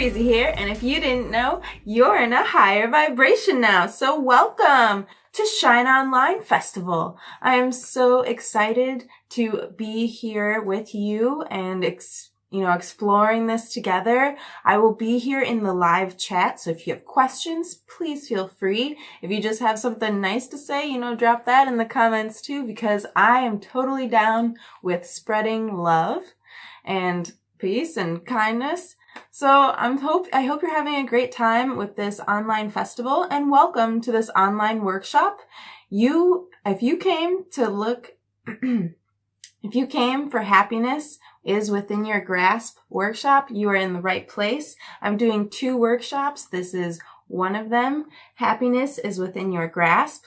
Breezy here, and if you didn't know, you're in a higher vibration now. So welcome to Shine Online Festival. I am so excited to be here with you and exploring this together. I will be here in the live chat, so if you have questions, please feel free. If you just have something nice to say, drop that in the comments too, because I am totally down with spreading love and peace and kindness. So I hope you're having a great time with this online festival, and welcome to this online workshop. If you came for Happiness is Within Your Grasp workshop, you are in the right place. I'm doing 2 workshops. This is one of them. Happiness is Within Your Grasp.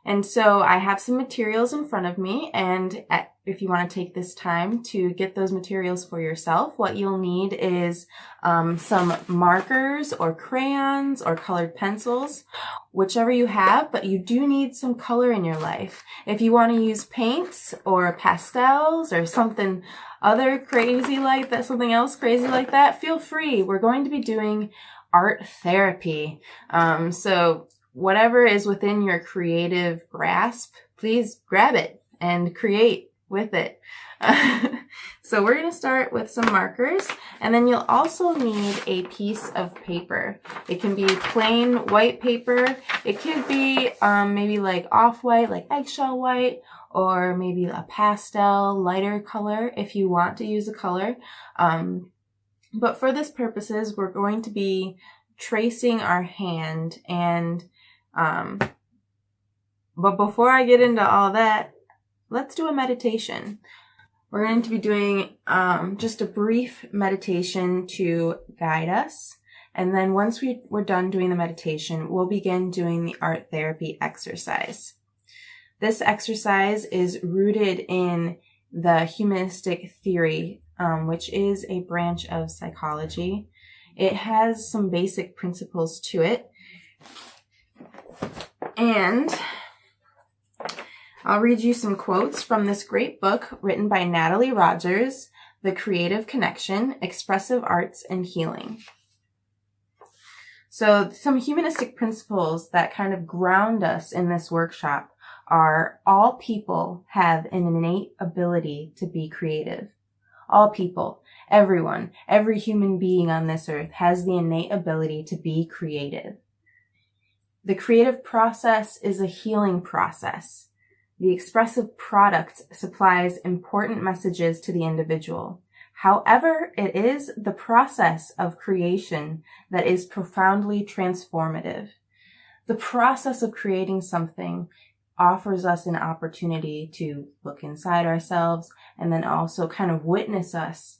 And so I have some materials in front of me, and if you want to take this time to get those materials for yourself, what you'll need is some markers or crayons or colored pencils, whichever you have, but you do need some color in your life. If you want to use paints or pastels or something else crazy like that, feel free. We're going to be doing art therapy. So whatever is within your creative grasp, please grab it and create with it. So we're going to start with some markers, and then you'll also need a piece of paper. It can be plain white paper. It could be maybe like off-white, like eggshell white, or maybe a pastel, lighter color if you want to use a color. But for this purposes, we're going to be tracing our hand, and but before I get into all that, let's do a meditation. We're going to be doing just a brief meditation to guide us. And then once we're done doing the meditation, we'll begin doing the art therapy exercise. This exercise is rooted in the humanistic theory, which is a branch of psychology. It has some basic principles to it. And I'll read you some quotes from this great book written by Natalie Rogers, The Creative Connection, Expressive Arts and Healing. So some humanistic principles that kind of ground us in this workshop are: all people have an innate ability to be creative. All people, everyone, every human being on this earth has the innate ability to be creative. The creative process is a healing process. The expressive product supplies important messages to the individual. However, it is the process of creation that is profoundly transformative. The process of creating something offers us an opportunity to look inside ourselves and then also kind of witness us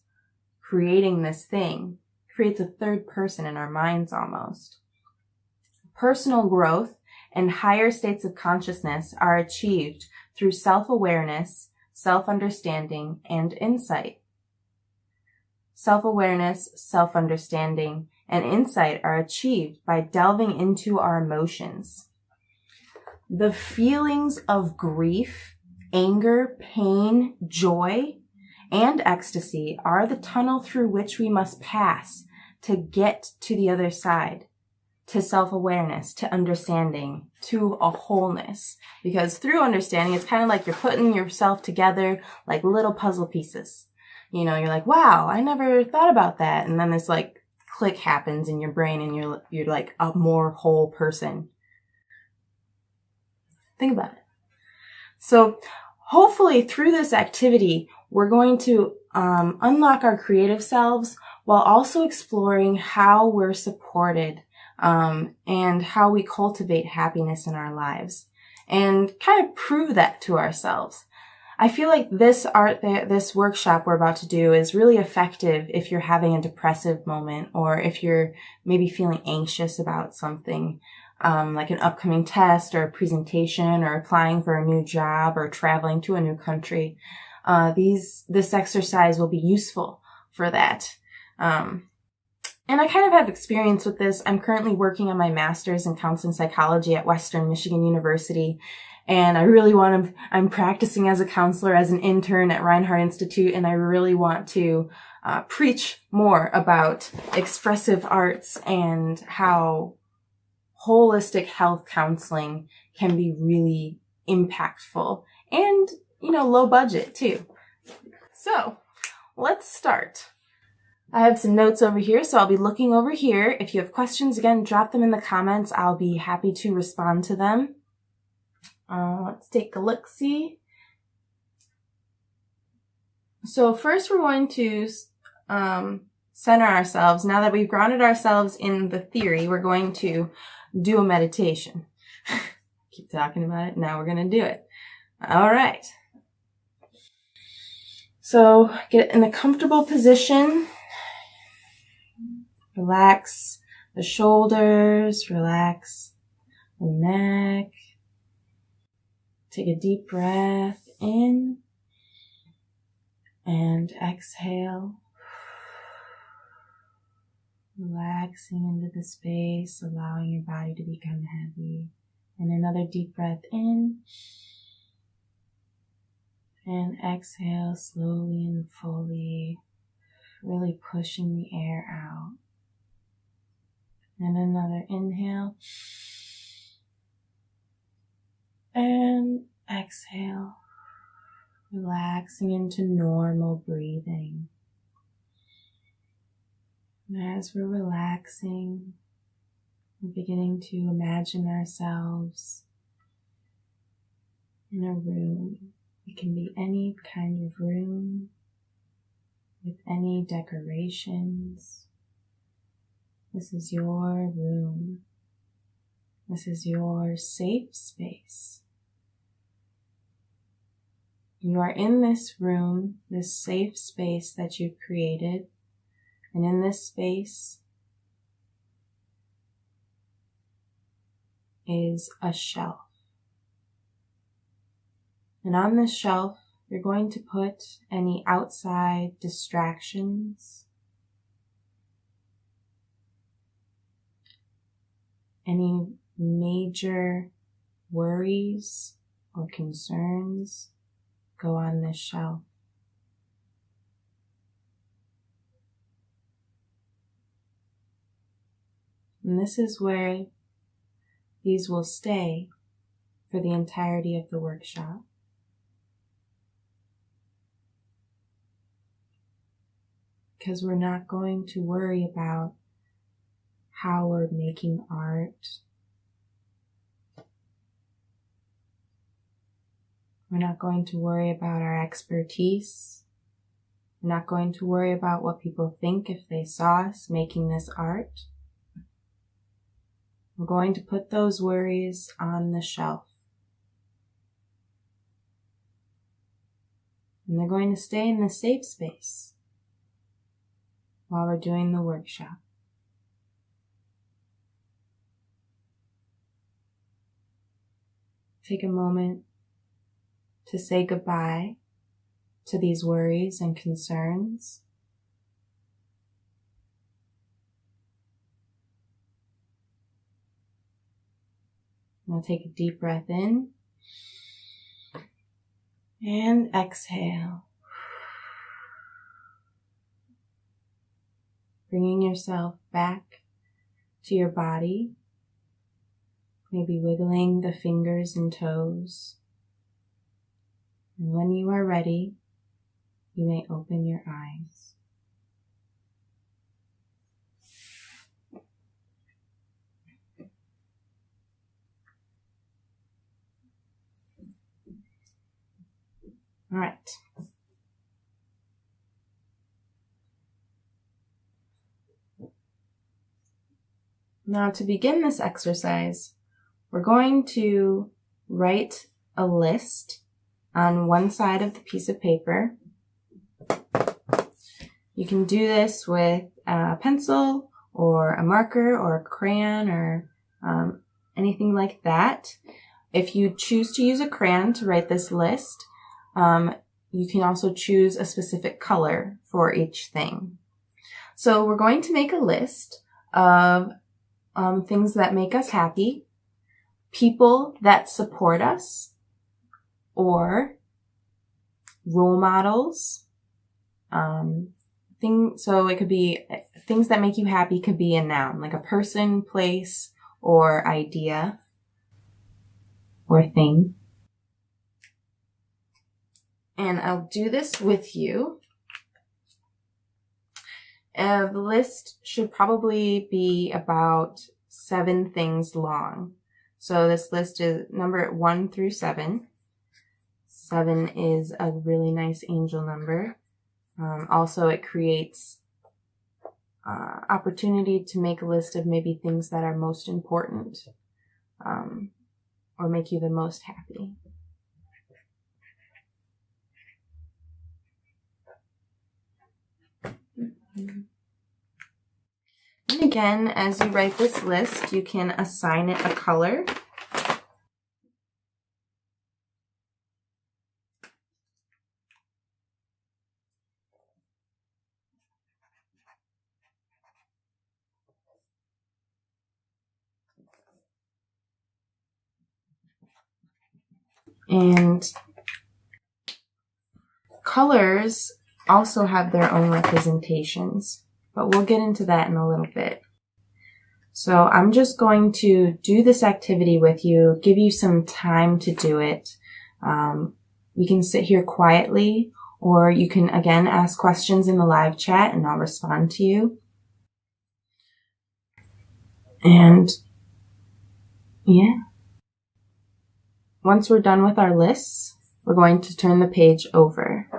creating this thing. It creates a third person in our minds almost. Personal growth and higher states of consciousness are achieved through self-awareness, self-understanding, and insight. Self-awareness, self-understanding, and insight are achieved by delving into our emotions. The feelings of grief, anger, pain, joy, and ecstasy are the tunnel through which we must pass to get to the other side. To self-awareness, to understanding, to a wholeness. Because through understanding, it's kind of like you're putting yourself together like little puzzle pieces. You're like, wow, I never thought about that. And then this like click happens in your brain, and you're like a more whole person. Think about it. So hopefully through this activity, we're going to unlock our creative selves while also exploring how we're supported and how we cultivate happiness in our lives, and kind of prove that to ourselves. I feel like this workshop we're about to do is really effective if you're having a depressive moment, or if you're maybe feeling anxious about something, like an upcoming test or a presentation, or applying for a new job, or traveling to a new country. This exercise will be useful for that. And I kind of have experience with this. I'm currently working on my master's in counseling psychology at Western Michigan University. And I'm practicing as a counselor, as an intern at Reinhardt Institute, and I really want to preach more about expressive arts and how holistic health counseling can be really impactful and, low budget too. So let's start. I have some notes over here, so I'll be looking over here. If you have questions, again, drop them in the comments. I'll be happy to respond to them. Let's take a look-see. So first we're going to center ourselves. Now that we've grounded ourselves in the theory, we're going to do a meditation. Keep talking about it. Now we're going to do it. All right. So get in a comfortable position. Relax the shoulders, relax the neck. Take a deep breath in and exhale. Relaxing into the space, allowing your body to become heavy. And another deep breath in. And exhale slowly and fully, really pushing the air out. And another inhale. And exhale. Relaxing into normal breathing. And as we're relaxing, we're beginning to imagine ourselves in a room. It can be any kind of room with any decorations. This is your room. This is your safe space. You are in this room, this safe space that you've created. And in this space is a shelf. And on this shelf, you're going to put any outside distractions, any major worries or concerns go on this shelf. And this is where these will stay for the entirety of the workshop. Because we're not going to worry about how we're making art. We're not going to worry about our expertise. We're not going to worry about what people think if they saw us making this art. We're going to put those worries on the shelf. And they're going to stay in the safe space while we're doing the workshop. Take a moment to say goodbye to these worries and concerns. Now take a deep breath in and exhale. Bringing yourself back to your body, maybe wiggling the fingers and toes. And when you are ready, you may open your eyes. All right. Now to begin this exercise, we're going to write a list on one side of the piece of paper. You can do this with a pencil or a marker or a crayon or anything like that. If you choose to use a crayon to write this list, you can also choose a specific color for each thing. So we're going to make a list of things that make us happy, people that support us, or role models, So it could be things that make you happy, could be a noun, like a person, place, or idea, or thing. And I'll do this with you. The list should probably be about 7 things long. So this list is number 1 through 7. 7 is a really nice angel number. Also, it creates opportunity to make a list of maybe things that are most important, or make you the most happy. And again, as you write this list, you can assign it a color. And colors also have their own representations, but we'll get into that in a little bit. So I'm just going to do this activity with you, give you some time to do it. We can sit here quietly, or you can, again, ask questions in the live chat and I'll respond to you. And yeah. Once we're done with our lists, we're going to turn the page over.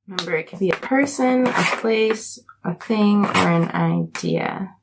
Remember, it could be a person, a place, a thing, or an idea.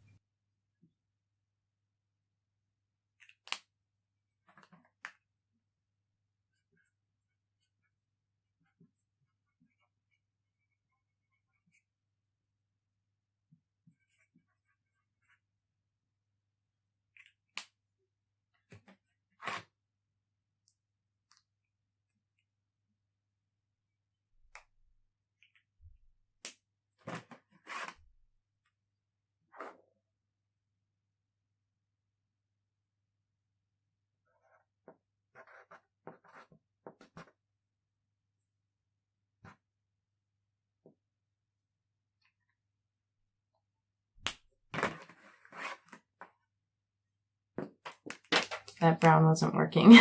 That brown wasn't working.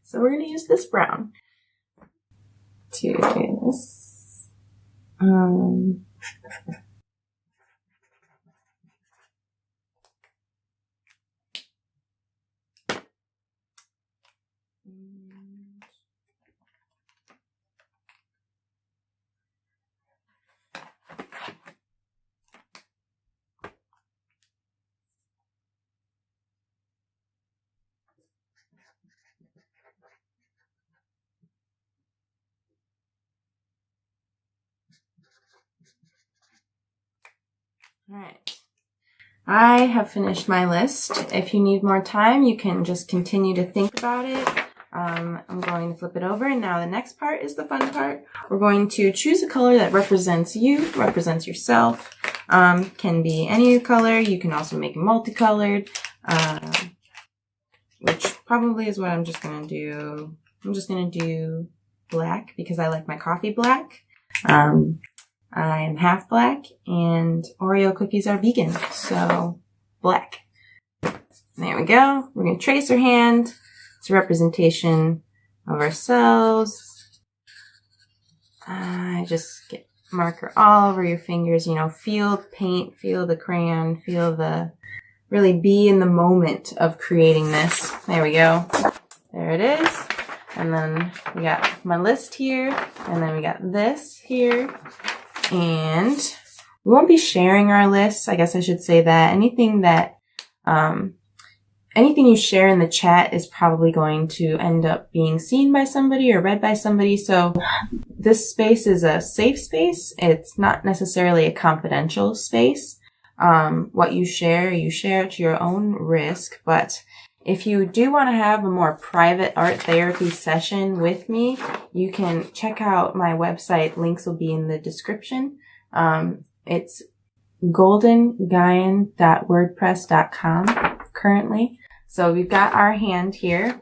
So we're going to use this brown to do this. All right. I have finished my list. If you need more time, you can just continue to think about it. I'm going to flip it over, and now the next part is the fun part. We're going to choose a color that represents you, represents yourself. Can be any color. You can also make it multicolored, which probably is what I'm just going to do. I'm just going to do black because I like my coffee black. I am half black, and Oreo cookies are vegan, so black. There we go. We're going to trace our hand. It's a representation of ourselves. Just get marker all over your fingers, you know, feel paint, feel the crayon, really be in the moment of creating this. There we go. There it is. And then we got my list here, and then we got this here. And we won't be sharing our lists. I guess I should say that anything you share in the chat is probably going to end up being seen by somebody or read by somebody. So this space is a safe space. It's not necessarily a confidential space. What you share at your own risk. But if you do want to have a more private art therapy session with me, you can check out my website. Links will be in the description. It's goldengaian.wordpress.com currently. So we've got our hand here.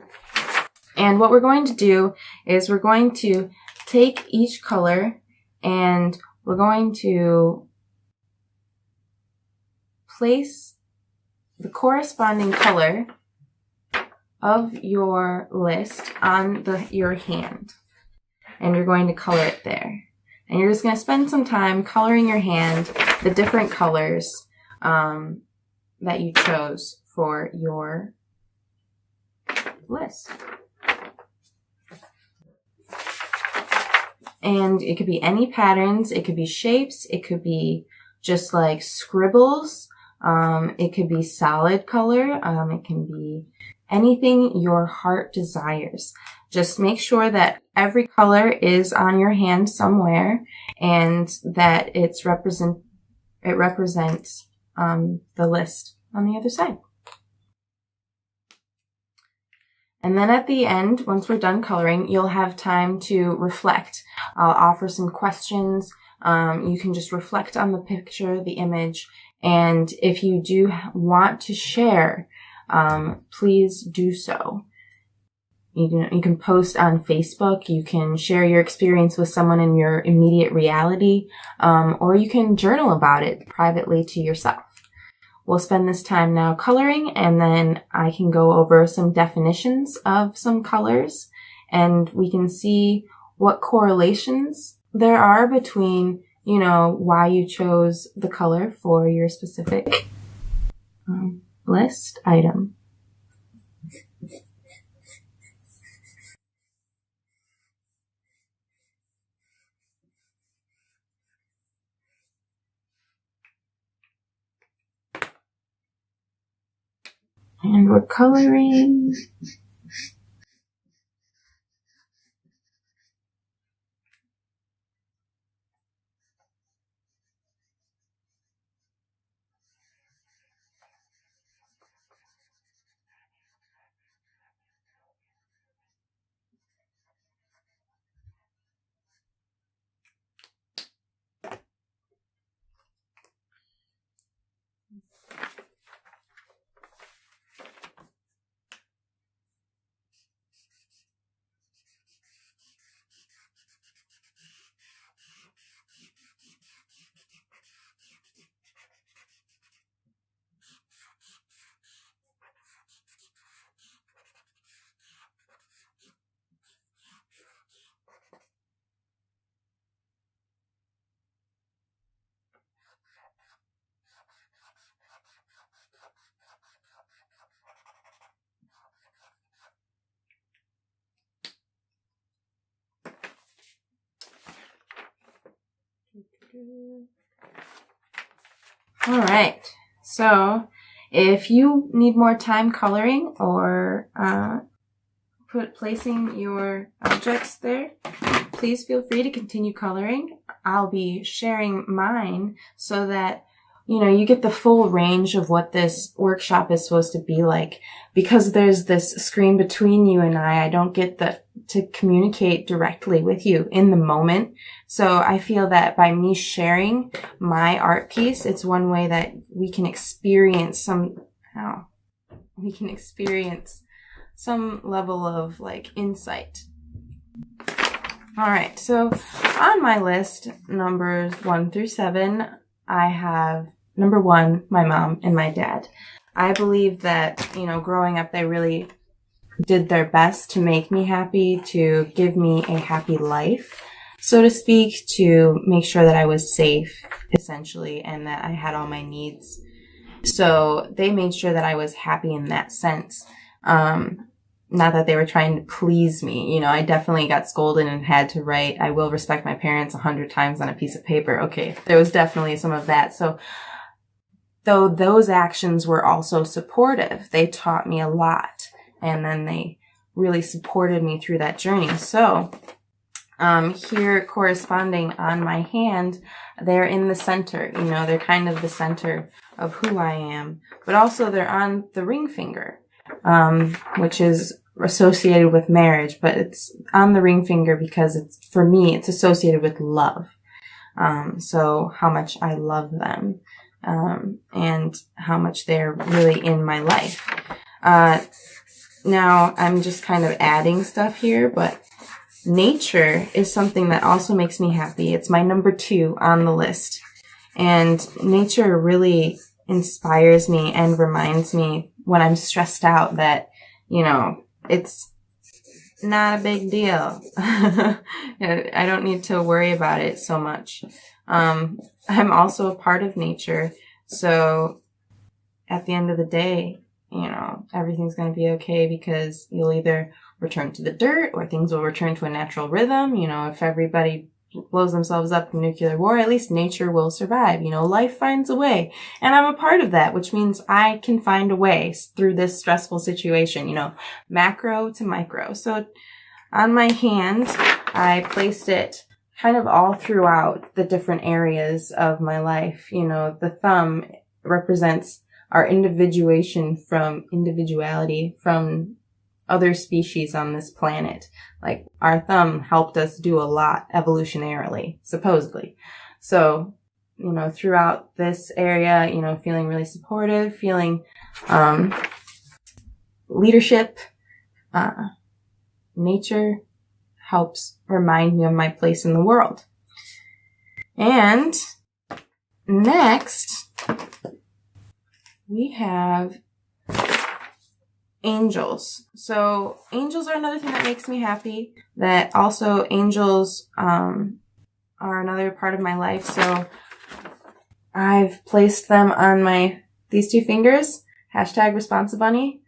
And what we're going to do is we're going to take each color and we're going to place the corresponding color of your list on your hand. And you're going to color it there. And you're just going to spend some time coloring your hand, the different colors that you chose for your list. And it could be any patterns, it could be shapes, it could be just like scribbles, it could be solid color, it can be anything your heart desires. Just make sure that every color is on your hand somewhere and that it represents the list on the other side. And then at the end, once we're done coloring, you'll have time to reflect. I'll offer some questions. You can just reflect on the picture, the image. And if you do want to share, please do so. You can post on Facebook. You can share your experience with someone in your immediate reality, or you can journal about it privately to yourself. We'll spend this time now coloring, and then I can go over some definitions of some colors, and we can see what correlations there are between, you know, why you chose the color for your specific list item. And we're coloring. All right. So if you need more time coloring or placing your objects there, please feel free to continue coloring. I'll be sharing mine so that, you know, you get the full range of what this workshop is supposed to be like. Because there's this screen between you and I don't get to communicate directly with you in the moment. So I feel that by me sharing my art piece, it's one way that we can experience some level of like insight. All right. So on my list, numbers 1 through 7, I have number 1, my mom and my dad. I believe that, you know, growing up, they really did their best to make me happy, to give me a happy life, so to speak, to make sure that I was safe, essentially, and that I had all my needs. So they made sure that I was happy in that sense. Not that they were trying to please me. You know, I definitely got scolded and had to write, "I will respect my parents" 100 times on a piece of paper. Okay, there was definitely some of that. So though those actions were also supportive, they taught me a lot. And then they really supported me through that journey. So here corresponding on my hand, they're in the center. You know, they're kind of the center of who I am. But also they're on the ring finger, which is associated with marriage. But it's on the ring finger because it's, for me, it's associated with love. So how much I love them, and how much they're really in my life. Now I'm just kind of adding stuff here, but nature is something that also makes me happy. It's my number 2 on the list. And nature really inspires me and reminds me when I'm stressed out that, you know, it's not a big deal. I don't need to worry about it so much. I'm also a part of nature. So at the end of the day, you know, everything's going to be okay, because you'll either return to the dirt or things will return to a natural rhythm. You know, if everybody blows themselves up in nuclear war, at least nature will survive. You know, life finds a way. And I'm a part of that, which means I can find a way through this stressful situation, you know, macro to micro. So on my hand, I placed it kind of all throughout the different areas of my life. You know, the thumb represents our individuality from other species on this planet. Like, our thumb helped us do a lot evolutionarily, supposedly. So, you know, throughout this area, you know, feeling really supportive, feeling leadership, nature helps remind me of my place in the world. And next, we have angels. So angels are another thing that makes me happy. That also, angels are another part of my life. So I've placed them on these 2 fingers, #ResponsiBunny.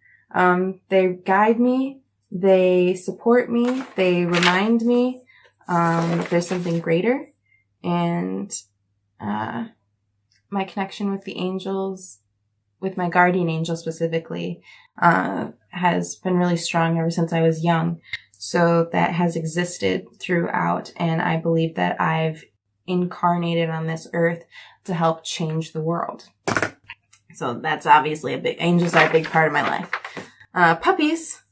They guide me, they support me, they remind me there's something greater. And my connection with the angels, with my guardian angel specifically, has been really strong ever since I was young. So that has existed throughout, and I believe that I've incarnated on this earth to help change the world. So that's obviously angels are a big part of my life. Puppies.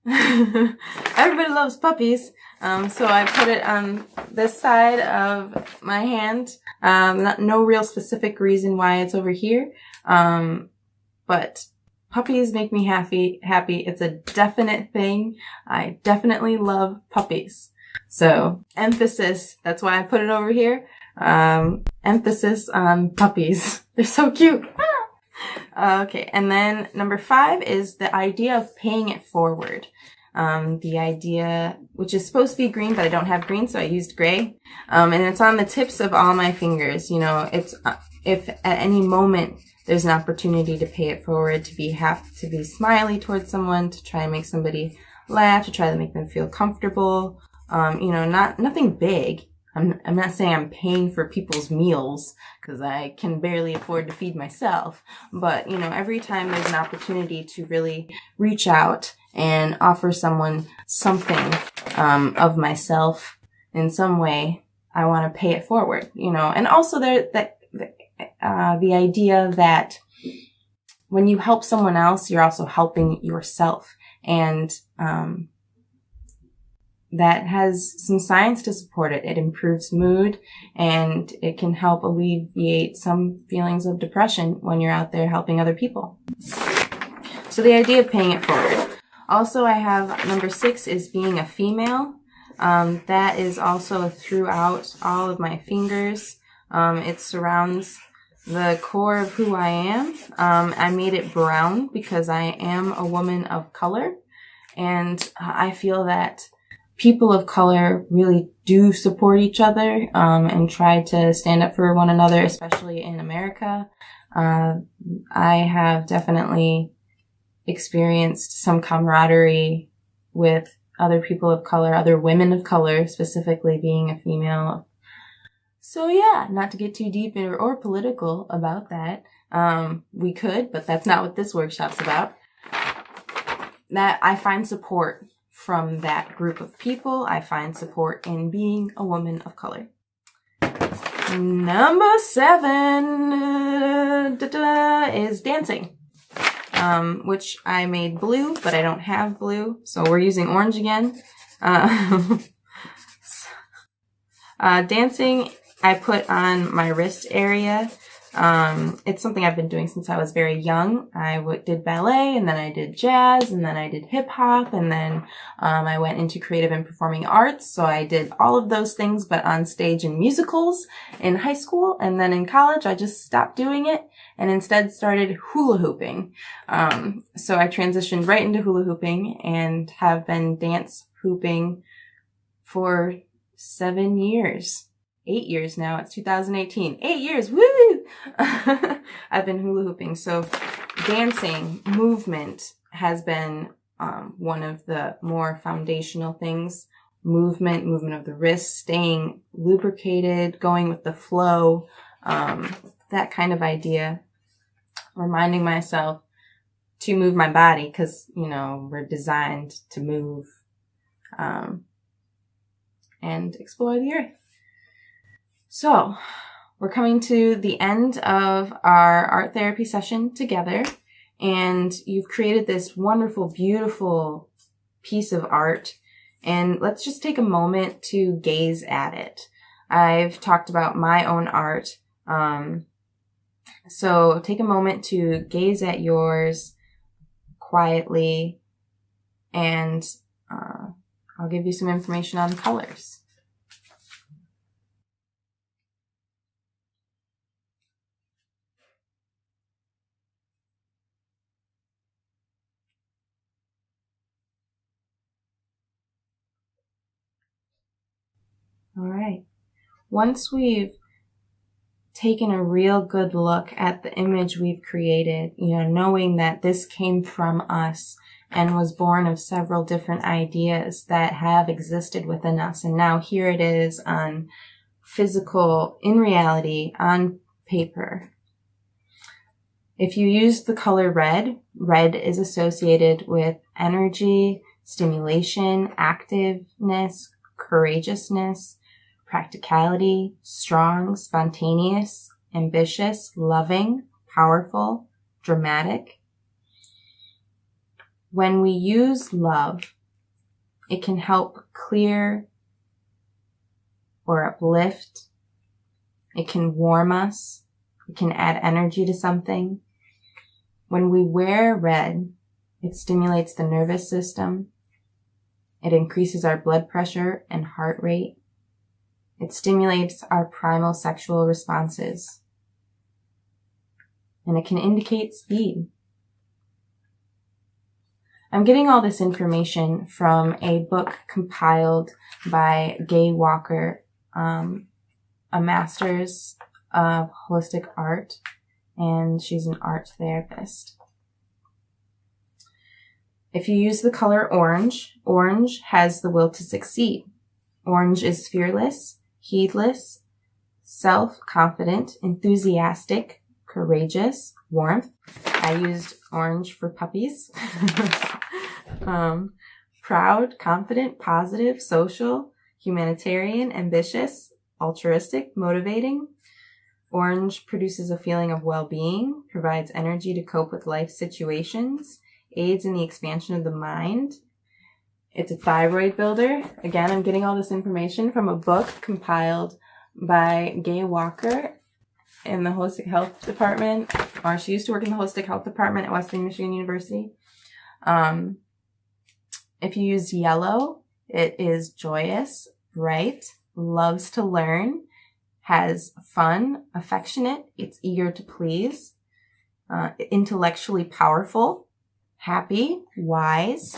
Everybody loves puppies. So I put it on this side of my hand. No real specific reason why it's over here. But puppies make me happy. It's a definite thing. I definitely love puppies. So emphasis, that's why I put it over here. Emphasis on puppies. They're so cute. Okay. And then number 5 is the idea of paying it forward. The idea, which is supposed to be green, but I don't have green, so I used gray. And it's on the tips of all my fingers. You know, it's, if at any moment there's an opportunity to pay it forward, to be happy, to be smiley towards someone, to try and make somebody laugh, to try to make them feel comfortable. You know, nothing big. I'm not saying I'm paying for people's meals, because I can barely afford to feed myself. But, you know, every time there's an opportunity to really reach out and offer someone something of myself in some way, I want to pay it forward, you know. And also the idea that when you help someone else, you're also helping yourself. And that has some science to support it. It improves mood, and it can help alleviate some feelings of depression when you're out there helping other people. So the idea of paying it forward. Also, I have number 6 is being a female. That is also throughout all of my fingers. It surrounds the core of who I am. I made it brown because I am a woman of color. And I feel that people of color really do support each other and try to stand up for one another, especially in America. I have definitely experienced some camaraderie with other people of color, other women of color, specifically being a female. So yeah, not to get too deep or political about that. We could, but that's not what this workshop's about. That I find support from that group of people. I find support in being a woman of color. Number 7 is dancing, which I made blue, but I don't have blue, so we're using orange again. Dancing, I put on my wrist area. It's something I've been doing since I was very young. I did ballet, and then I did jazz, and then I did hip hop, and then I went into creative and performing arts. So I did all of those things, but on stage in musicals in high school, and then in college I just stopped doing it and instead started hula hooping. So I transitioned right into hula hooping and have been dance hooping for 7 years. 8 years now. It's 2018. 8 years. Woo! I've been hula hooping. So dancing, movement has been one of the more foundational things. Movement of the wrist, staying lubricated, going with the flow, that kind of idea. Reminding myself to move my body because, we're designed to move and explore the earth. So, we're coming to the end of our art therapy session together, and you've created this wonderful, beautiful piece of art, and let's just take a moment to gaze at it. I've talked about my own art, so take a moment to gaze at yours quietly, and I'll give you some information on colors. All right. Once we've taken a real good look at the image we've created, knowing that this came from us and was born of several different ideas that have existed within us. And now here it is on in reality, on paper. If you use the color red, red is associated with energy, stimulation, activeness, courageousness, practicality, strong, spontaneous, ambitious, loving, powerful, dramatic. When we use love, it can help clear or uplift. It can warm us. It can add energy to something. When we wear red, it stimulates the nervous system. It increases our blood pressure and heart rate. It stimulates our primal sexual responses. And it can indicate speed. I'm getting all this information from a book compiled by Gay Walker, a master's of holistic art, and she's an art therapist. If you use the color orange, orange has the will to succeed. Orange is fearless, heedless, self-confident, enthusiastic, courageous, warmth. I used orange for puppies. Proud, confident, positive, social, humanitarian, ambitious, altruistic, motivating. Orange produces a feeling of well-being, provides energy to cope with life situations, aids in the expansion of the mind. It's a thyroid builder. Again, I'm getting all this information from a book compiled by Gay Walker in the Holistic Health Department, or she used to work in the Holistic Health Department at Wesleyan Michigan University. If you use yellow, it is joyous, bright, loves to learn, has fun, affectionate, it's eager to please, intellectually powerful, happy, wise,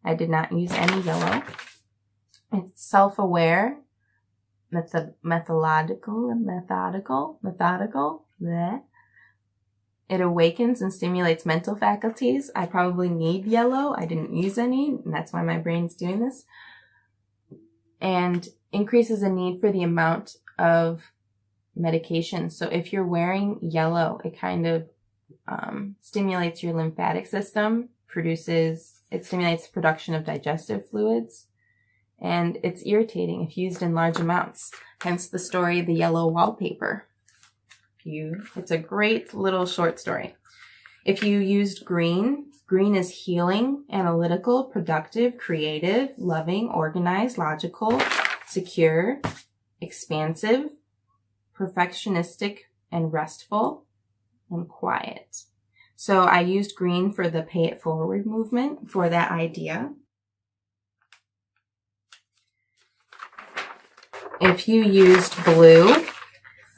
I did not use any yellow. It's self-aware, methodical. Bleh. It awakens and stimulates mental faculties. I probably need yellow. I didn't use any, and that's why my brain's doing this. And increases the need for the amount of medication. So if you're wearing yellow, it kind of stimulates your lymphatic system, it stimulates the production of digestive fluids, and it's irritating if used in large amounts. Hence the story, The Yellow Wallpaper. It's a great little short story. If you used green is healing, analytical, productive, creative, loving, organized, logical, secure, expansive, perfectionistic, and restful, and quiet. So I used green for the pay it forward movement for that idea. If you used blue,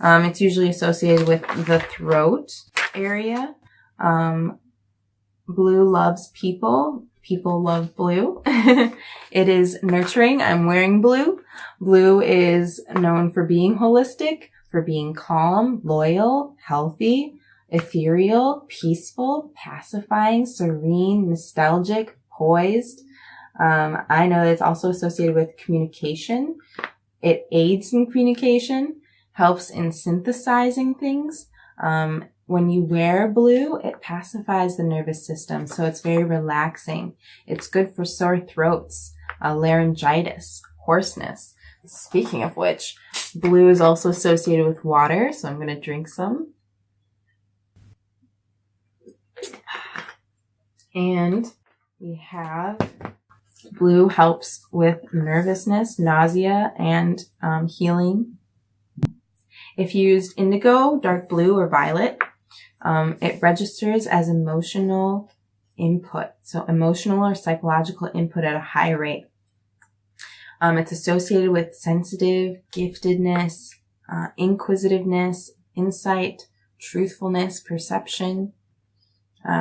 it's usually associated with the throat area. Blue loves people. People love blue. It is nurturing. I'm wearing blue. Blue is known for being holistic, for being calm, loyal, healthy, ethereal, peaceful, pacifying, serene, nostalgic, poised. I know that it's also associated with communication. It aids in communication, helps in synthesizing things. When you wear blue, it pacifies the nervous system, so it's very relaxing. It's good for sore throats, laryngitis, hoarseness. Speaking of which, blue is also associated with water, so I'm going to drink some. And we have blue helps with nervousness, nausea, and healing. If you used indigo, dark blue, or violet, it registers as emotional input. So emotional or psychological input at a high rate. It's associated with sensitive, giftedness, inquisitiveness, insight, truthfulness, perception.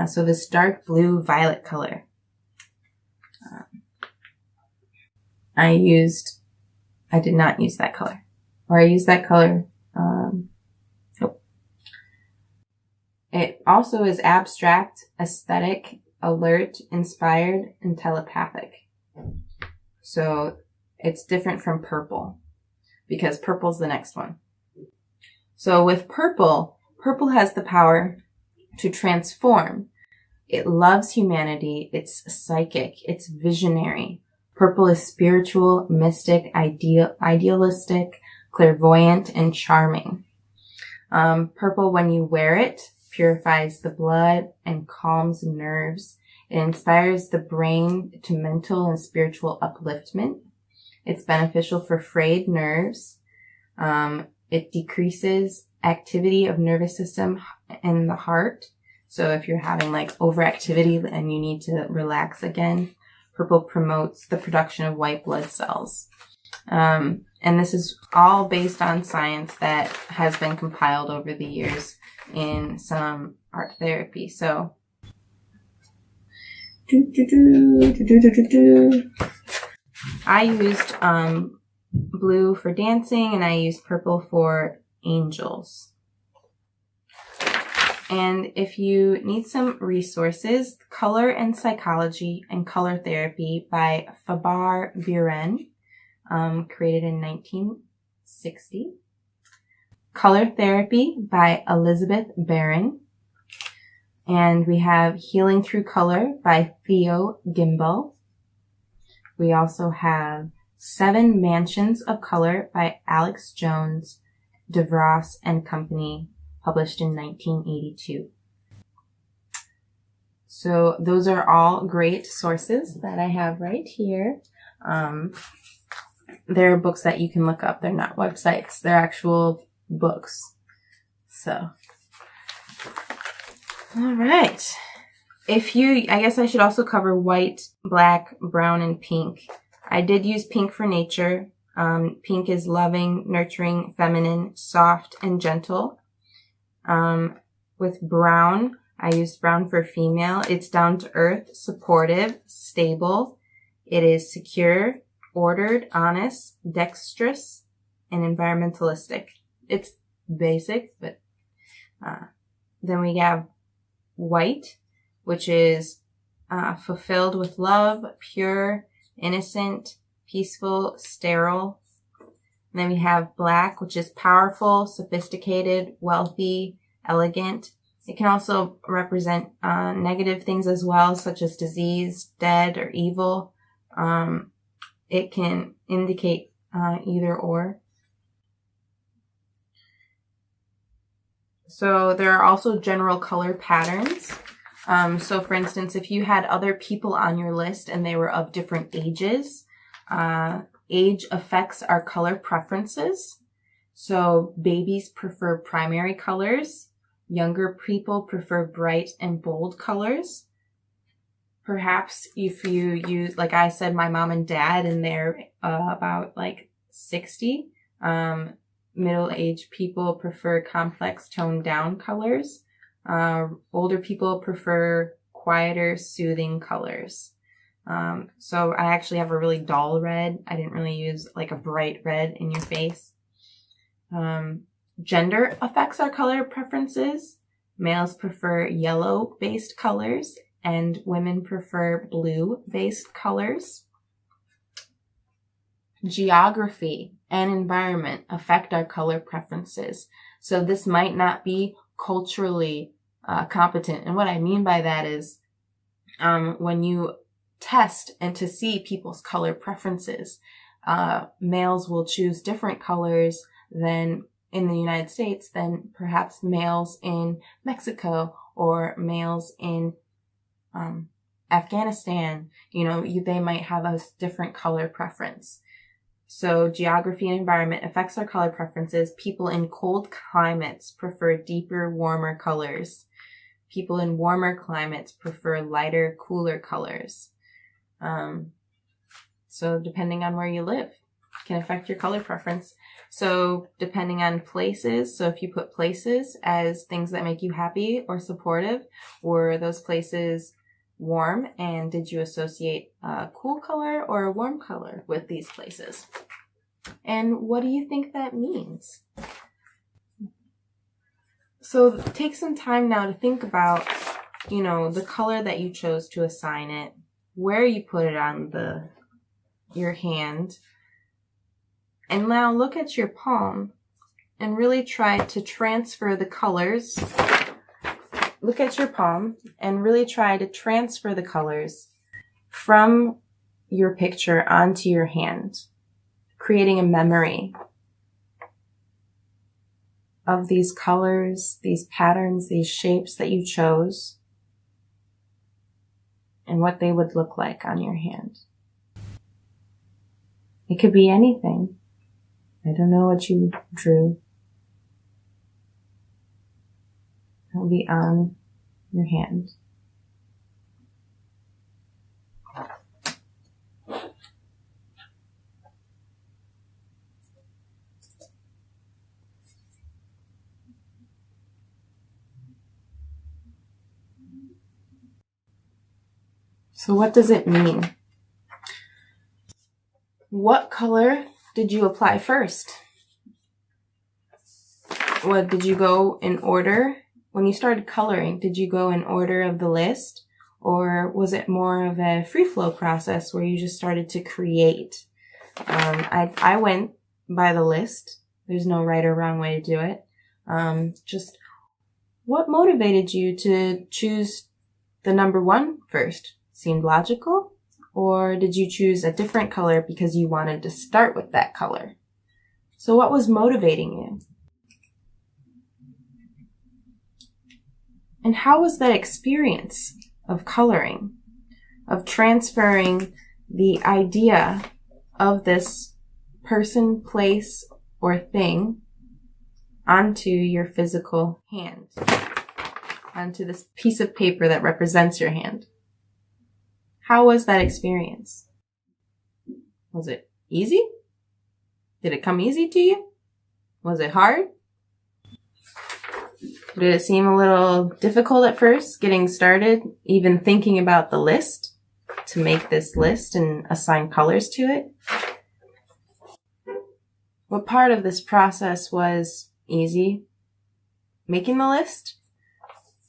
So this dark blue violet color. I did not use that color. Or I used that color. It also is abstract, aesthetic, alert, inspired, and telepathic. So it's different from purple because purple's the next one. So with purple has the power to transform. It loves humanity. It's psychic. It's visionary. Purple is spiritual, mystic, idealistic, clairvoyant, and charming. Purple, when you wear it, purifies the blood and calms nerves. It inspires the brain to mental and spiritual upliftment. It's beneficial for frayed nerves. It decreases activity of nervous system and the heart. So if you're having like overactivity and you need to relax again, purple promotes the production of white blood cells. And this is all based on science that has been compiled over the years in some art therapy. So, I used blue for dancing and I used purple for angels. And if you need some resources, Color and Psychology and Color Therapy by Fabar Biren, created in 1960. Color Therapy by Elizabeth Barron. And we have Healing Through Color by Theo Gimbel. We also have 7 Mansions of Color by Alex Jones, DeVos and Company, published in 1982. So those are all great sources that I have right here. They're books that you can look up. They're not websites. They're actual books. So, all right. I guess I should also cover white, black, brown, and pink. I did use pink for nature. Pink is loving, nurturing, feminine, soft, and gentle. With brown, I used brown for female. It's down to earth, supportive, stable, It is secure, ordered, honest, dexterous, and environmentalistic. It's basic, but then we have white, which is fulfilled with love, pure, innocent, peaceful, sterile. And then we have black, which is powerful, sophisticated, wealthy, elegant. It can also represent negative things as well, such as disease, dead, or evil. It can indicate either or. So there are also general color patterns. So for instance, if you had other people on your list and they were of different ages, age affects our color preferences. So babies prefer primary colors. Younger people prefer bright and bold colors. Perhaps if you use, like I said, my mom and dad, and they're about like 60. Middle-aged people prefer complex toned down colors. Older people prefer quieter, soothing colors. So I actually have a really dull red. I didn't really use like a bright red in your face. Gender affects our color preferences. Males prefer yellow-based colors, and women prefer blue-based colors. Geography and environment affect our color preferences. So this might not be culturally competent. And what I mean by that is when you test and to see people's color preferences, males will choose different colors than in the United States than perhaps males in Mexico or males in Afghanistan. You know, they might have a different color preference. So geography and environment affects our color preferences. People in cold climates prefer deeper, warmer colors. People in warmer climates prefer lighter, cooler colors. So depending on where you live can affect your color preference. So depending on places, so if you put places as things that make you happy or supportive, were those places warm, and did you associate a cool color or a warm color with these places? And what do you think that means? So take some time now to think about, you know, the color that you chose to assign it, where you put it on your hand, and now look at your palm and really try to transfer the colors. Look at your palm and really try to transfer the colors from your picture onto your hand, creating a memory of these colors, these patterns, these shapes that you chose, and what they would look like on your hand. It could be anything. I don't know what you drew. It'll be on your hand. So what does it mean? What color did you apply first? What did you go in order? When you started coloring, did you go in order of the list? Or was it more of a free flow process where you just started to create? I went by the list. There's no right or wrong way to do it. Just what motivated you to choose the number 1 first? Seemed logical? Or did you choose a different color because you wanted to start with that color? So what was motivating you? And how was that experience of coloring, of transferring the idea of this person, place, or thing onto your physical hand, onto this piece of paper that represents your hand? How was that experience? Was it easy? Did it come easy to you? Was it hard? Did it seem a little difficult at first, getting started, even thinking about the list to make this list and assign colors to it. What part of this process was easy? Making the list?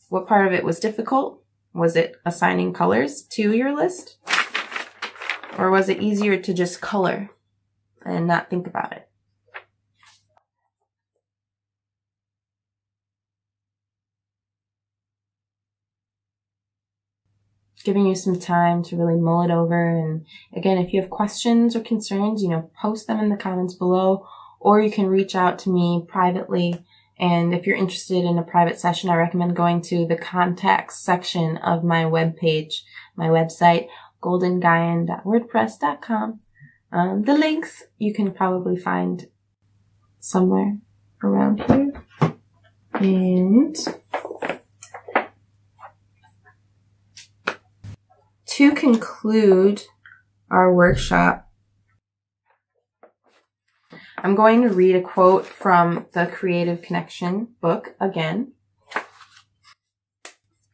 What part of it was difficult? Was it assigning colors to your list? Or was it easier to just color and not think about it? Giving you some time to really mull it over. And again, if you have questions or concerns, post them in the comments below, or you can reach out to me privately. And if you're interested in a private session, I recommend going to the contacts section of my webpage, my website, goldengaian.wordpress.com. The links you can probably find somewhere around here. And to conclude our workshop, I'm going to read a quote from the Creative Connection book again.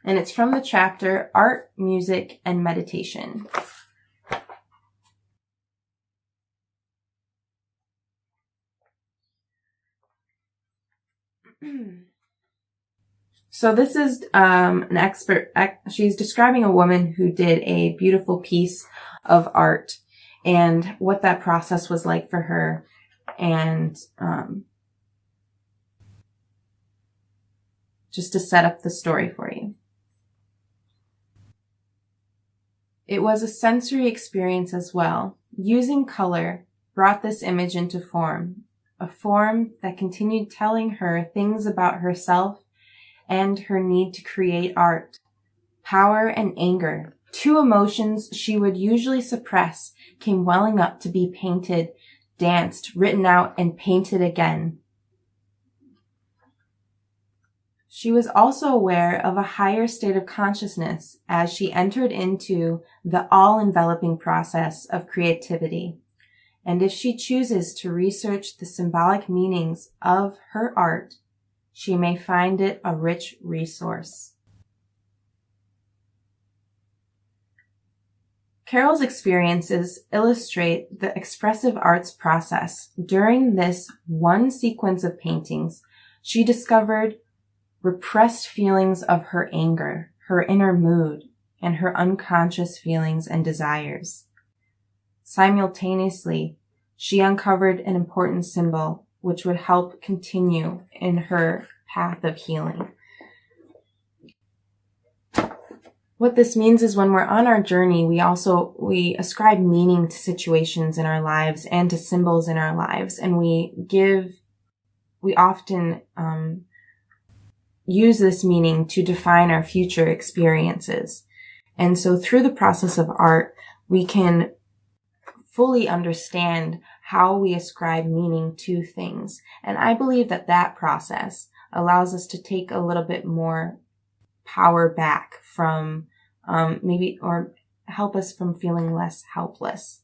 And it's from the chapter Art, Music, and Meditation. So this is an expert. She's describing a woman who did a beautiful piece of art and what that process was like for her. And just to set up the story for you. It was a sensory experience as well. Using color brought this image into form, a form that continued telling her things about herself and her need to create art. Power and anger, two emotions she would usually suppress, came welling up to be painted, danced, written out, and painted again. She was also aware of a higher state of consciousness as she entered into the all-enveloping process of creativity. And if she chooses to research the symbolic meanings of her art, she may find it a rich resource. Carol's experiences illustrate the expressive arts process. During this one sequence of paintings, she discovered repressed feelings of her anger, her inner mood, and her unconscious feelings and desires. Simultaneously, she uncovered an important symbol which would help continue in her path of healing. What this means is when we're on our journey, we ascribe meaning to situations in our lives and to symbols in our lives. And we often use this meaning to define our future experiences. And so through the process of art, we can fully understand how we ascribe meaning to things. And I believe that process allows us to take a little bit more power back from or help us from feeling less helpless.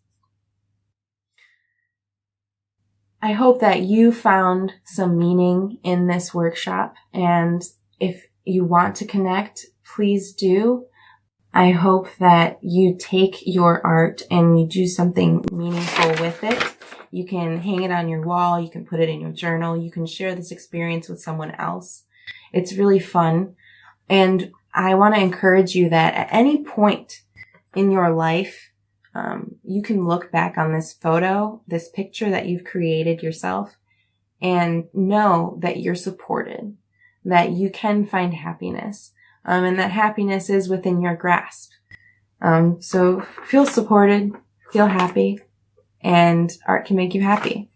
I hope that you found some meaning in this workshop, and if you want to connect, please do. I hope that you take your art and you do something meaningful with it. You can hang it on your wall, you can put it in your journal, you can share this experience with someone else. It's really fun. And I want to encourage you that at any point in your life, you can look back on this photo, this picture that you've created yourself, and know that you're supported, that you can find happiness, and that happiness is within your grasp. So feel supported, feel happy, and art can make you happy.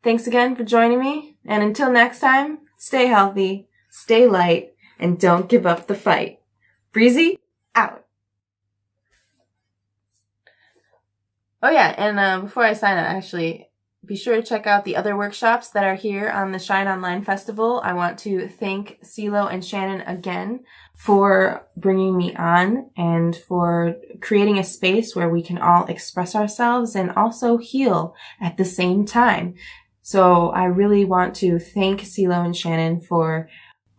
Thanks again for joining me, and until next time, stay healthy, stay light, and don't give up the fight. Breezy, out. Oh yeah, and before I sign out, actually, be sure to check out the other workshops that are here on the Shine Online Festival. I want to thank CeeLo and Shannon again for bringing me on and for creating a space where we can all express ourselves and also heal at the same time. So I really want to thank CeeLo and Shannon for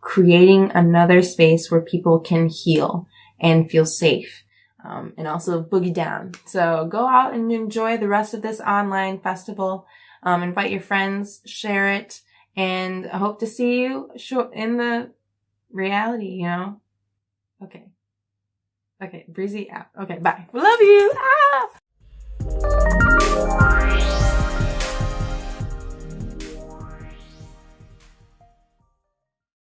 creating another space where people can heal and feel safe. And also boogie down. So go out and enjoy the rest of this online festival. Invite your friends, share it, and I hope to see you in the reality, Okay. Okay, Breezy out. Okay, bye. Love you. Ah!